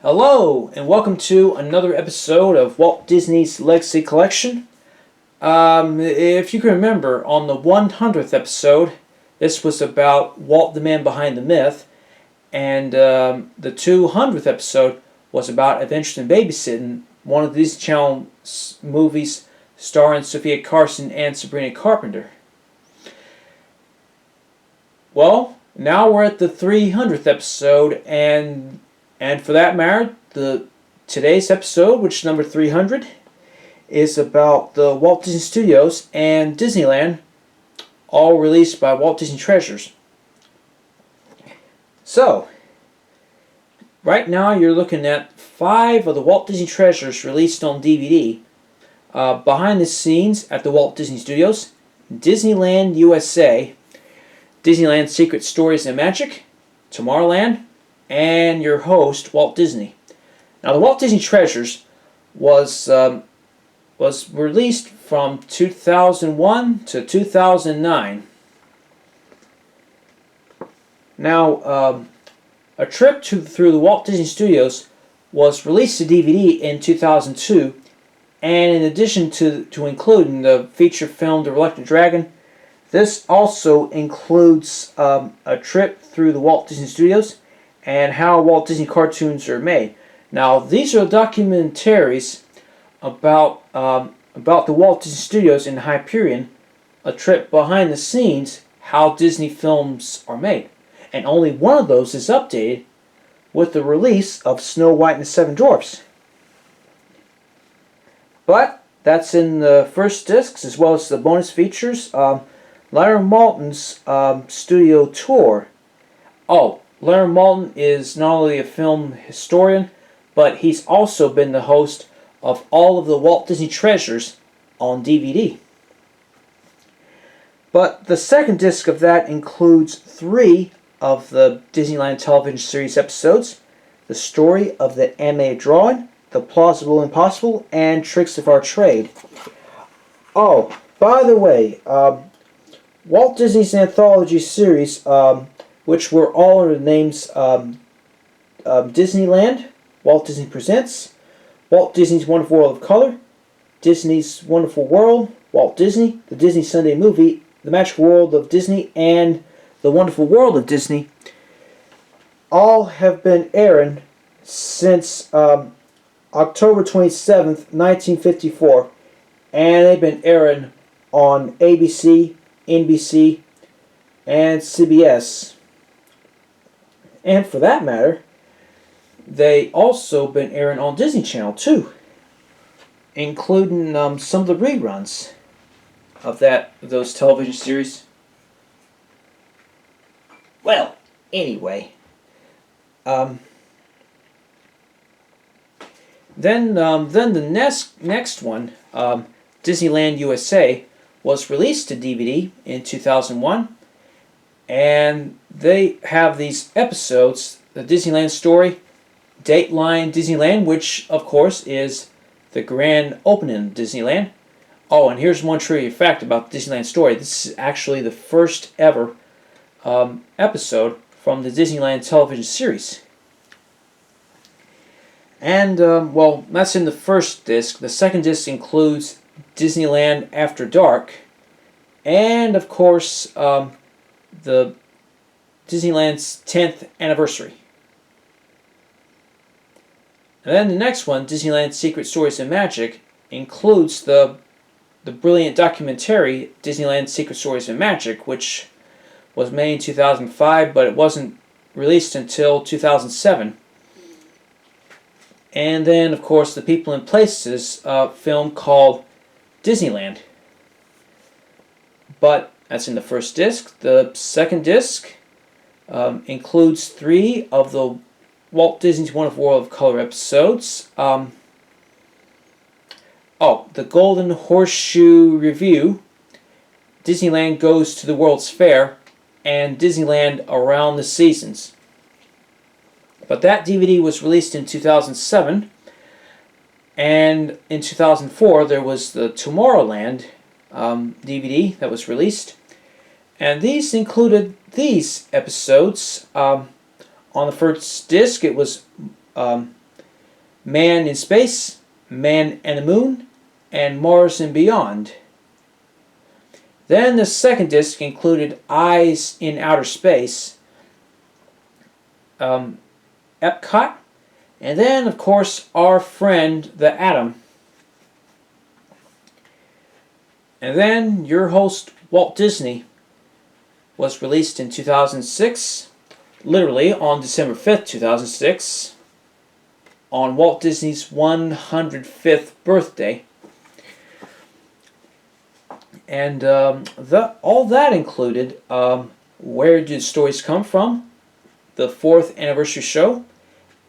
Hello, and welcome to another episode of Walt Disney's Legacy Collection. If you can remember, on the 100th episode, this was about Walt the Man Behind the Myth, and the 200th episode was about Adventures in Babysitting, one of the Disney Channel movies starring Sophia Carson and Sabrina Carpenter. Well, now we're at the 300th episode, and for that matter, today's episode, which is number 300, is about the Walt Disney Studios and Disneyland, all released by Walt Disney Treasures. So, right now you're looking at 5 of the Walt Disney Treasures released on DVD. Behind the scenes at the Walt Disney Studios, Disneyland USA, Disneyland Secret Stories and Magic, Tomorrowland, and your host, Walt Disney. Now, the Walt Disney Treasures was released from 2001 to 2009. Now, A Trip Through the Walt Disney Studios was released to DVD in 2002, and in addition to including the feature film The Reluctant Dragon, this also includes A Trip Through the Walt Disney Studios and How Walt Disney Cartoons Are Made. Now, these are documentaries about the Walt Disney Studios in Hyperion, a trip behind the scenes, how Disney films are made. And only one of those is updated with the release of Snow White and the Seven Dwarfs. But that's in the first discs, as well as the bonus features. Larry Malton's studio tour. Oh, Larry Malton is not only a film historian, but he's also been the host of all of the Walt Disney Treasures on DVD. But the second disc of that includes 3 of the Disneyland television series episodes: The Story of the Animated Drawing, The Plausible Impossible, and Tricks of Our Trade. Oh, by the way, Walt Disney's anthology series, which were all under the names Disneyland, Walt Disney Presents, Walt Disney's Wonderful World of Color, Disney's Wonderful World, Walt Disney, The Disney Sunday Movie, The Magical World of Disney, and The Wonderful World of Disney, all have been airing since October 27th, 1954, and they've been airing on ABC, NBC, and CBS. And for that matter, they also been airing on Disney Channel too, including some of the reruns of those television series. Well, anyway, then the next one, Disneyland USA, was released to DVD in 2001, and they have these episodes: the Disneyland Story, Dateline Disneyland, which of course is the grand opening of Disneyland. Oh, and here's one trivia fact about Disneyland Story: this is actually the first ever episode from the Disneyland television series. And well, that's in the first disc. The second disc includes Disneyland After Dark, and of course the Disneyland's 10th anniversary. And then the next one, Disneyland Secret Stories and Magic, includes the brilliant documentary Disneyland Secret Stories and Magic, which was made in 2005, but it wasn't released until 2007. And then, of course, the People and Places film called Disneyland. But that's in the first disc. The second disc includes 3 of the Walt Disney's Wonderful World of Color episodes. The Golden Horseshoe Review, Disneyland Goes to the World's Fair, and Disneyland Around the Seasons. But that DVD was released in 2007, and in 2004 there was the Tomorrowland DVD that was released, and these included these episodes. On the first disc, it was Man in Space, Man and the Moon, and Mars and Beyond. Then the second disc included Eyes in Outer Space, Epcot, and then, of course, Our Friend the Atom. And then your host, Walt Disney, was released in 2006, literally on December 5th, 2006, on Walt Disney's 105th birthday. And all that included Where Do the Stories Come From?, the 4th anniversary show,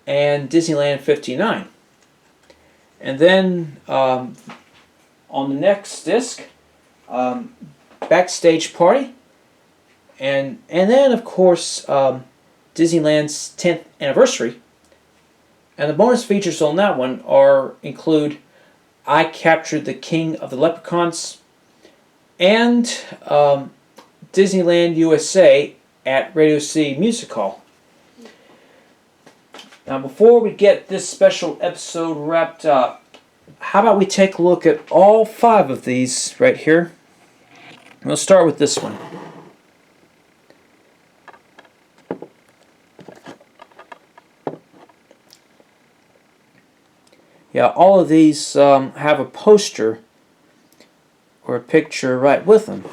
and Disneyland 59. And then on the next disc, Backstage Party, and then of course Disneyland's 10th anniversary. And the bonus features on that one include I Captured the King of the Leprechauns, and Disneyland USA at Radio City Music Hall. Now, before we get this special episode wrapped up, how about we take a look at all 5 of these right here? We'll start with this one. Yeah, all of these have a poster or a picture right with them.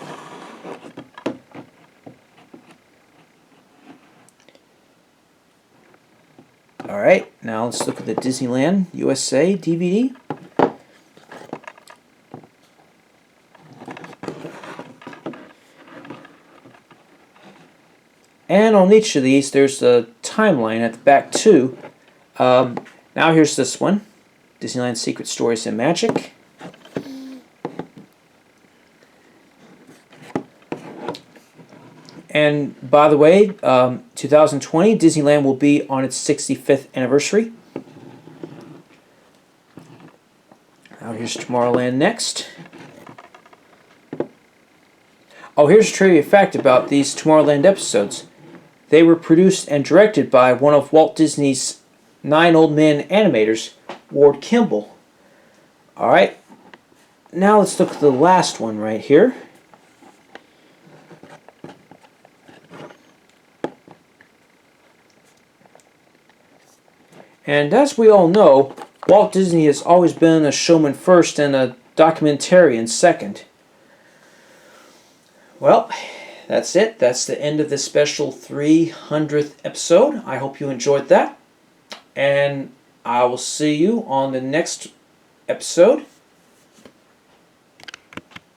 Alright, now let's look at the Disneyland USA DVD. And on each of these, there's a timeline at the back too. Now here's this one, Disneyland Secret Stories and Magic. And by the way, 2020, Disneyland will be on its 65th anniversary. Now here's Tomorrowland next. Oh, here's a trivia fact about these Tomorrowland episodes. They were produced and directed by one of Walt Disney's 9 old men animators, Ward Kimball. Alright, now let's look at the last one right here. And as we all know, Walt Disney has always been a showman first and a documentarian second. Well, that's it. That's the end of this special 300th episode. I hope you enjoyed that. And I will see you on the next episode.